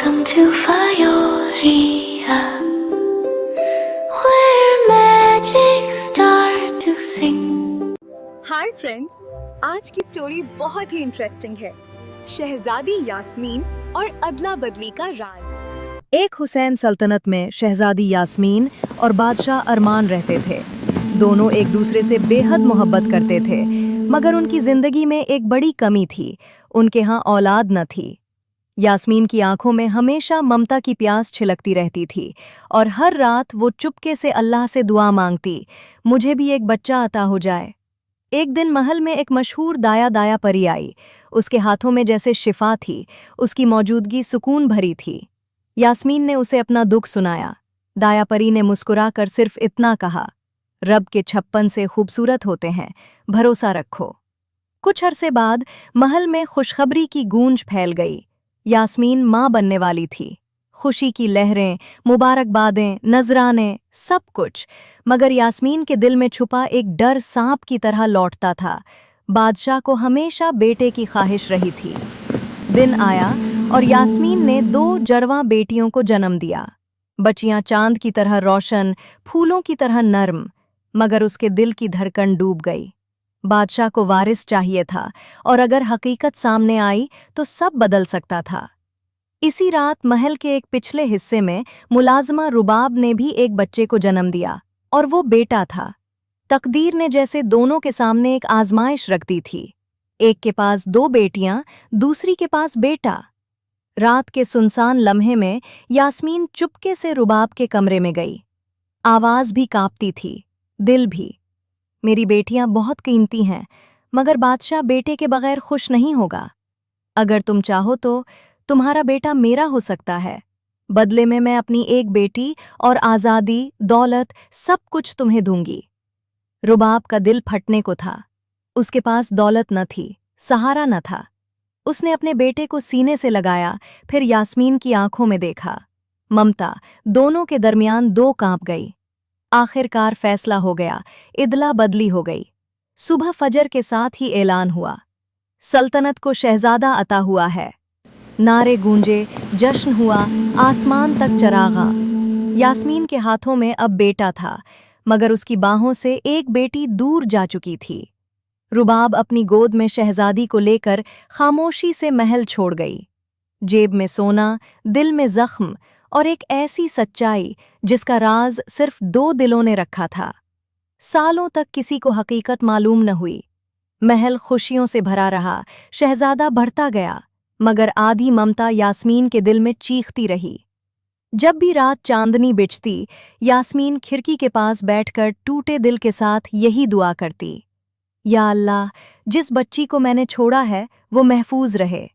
Welcome to Fioria, where magic starts to sing. Hi friends, आज की story बहुत ही interesting है। शहजादी यास्मीन और अदला बदली का राज। एक हुसैन सल्तनत में शहजादी यास्मीन और बादशाह अरमान रहते थे। दोनों एक दूसरे से बेहद मोहब्बत करते थे, मगर उनकी जिंदगी में एक बड़ी कमी थी, उनके यहाँ औलाद न थी। यास्मीन की आंखों में हमेशा ममता की प्यास छिलकती रहती थी और हर रात वो चुपके से अल्लाह से दुआ मांगती, मुझे भी एक बच्चा अता हो जाए। एक दिन महल में एक मशहूर दाया परी आई। उसके हाथों में जैसे शिफा थी, उसकी मौजूदगी सुकून भरी थी। यास्मीन ने उसे अपना दुख सुनाया। दाया परी ने मुस्कुराकर सिर्फ इतना कहा, रब के 56 से खूबसूरत होते हैं, भरोसा रखो। कुछ अरसे बाद महल में खुशखबरी की गूंज फैल गई। यास्मीन माँ बनने वाली थी। खुशी की लहरें, मुबारकबादें, नजराने, सब कुछ, मगर यास्मीन के दिल में छुपा एक डर सांप की तरह लौटता था। बादशाह को हमेशा बेटे की ख्वाहिश रही थी। दिन आया और यास्मीन ने 2 जरवां बेटियों को जन्म दिया। बच्चियां चांद की तरह रोशन, फूलों की तरह नर्म, मगर उसके दिल की धड़कन डूब गई। बादशाह को वारिस चाहिए था, और अगर हकीकत सामने आई तो सब बदल सकता था। इसी रात महल के एक पिछले हिस्से में मुलाजमा रुबाब ने भी एक बच्चे को जन्म दिया, और वो बेटा था। तकदीर ने जैसे दोनों के सामने एक आजमाइश रख दी थी। एक के पास 2 बेटियां, दूसरी के पास बेटा। रात के सुनसान लम्हे में यास्मीन चुपके से रुबाब के कमरे में गई। आवाज भी कांपती थी, दिल भी। मेरी बेटियां बहुत कीमती हैं, मगर बादशाह बेटे के बगैर खुश नहीं होगा। अगर तुम चाहो तो तुम्हारा बेटा मेरा हो सकता है। बदले में मैं अपनी एक बेटी और आज़ादी, दौलत, सब कुछ तुम्हें दूंगी। रुबाब का दिल फटने को था। उसके पास दौलत न थी, सहारा न था। उसने अपने बेटे को सीने से लगाया, फिर यास्मीन की आंखों में देखा। ममता, दोनों के दरमियान 2 कांप गई। आखिरकार फैसला हो गया, इदला बदली हो गई। सुबह फजर के साथ ही ऐलान हुआ, सल्तनत को शहजादा अता हुआ है। नारे गूंजे, जश्न हुआ, आसमान तक चरागा। यास्मीन के हाथों में अब बेटा था, मगर उसकी बाहों से एक बेटी दूर जा चुकी थी। रुबाब अपनी गोद में शहजादी को लेकर खामोशी से महल छोड़ गई। जेब में सोना, दिल में जख्म, और एक ऐसी सच्चाई जिसका राज सिर्फ 2 दिलों ने रखा था। सालों तक किसी को हकीकत मालूम न हुई। महल खुशियों से भरा रहा, शहजादा बढ़ता गया, मगर आधी ममता यास्मीन के दिल में चीखती रही। जब भी रात चांदनी बिछती, यास्मीन खिड़की के पास बैठकर टूटे दिल के साथ यही दुआ करती, या अल्लाह, जिस बच्ची को मैंने छोड़ा है वो महफूज रहे।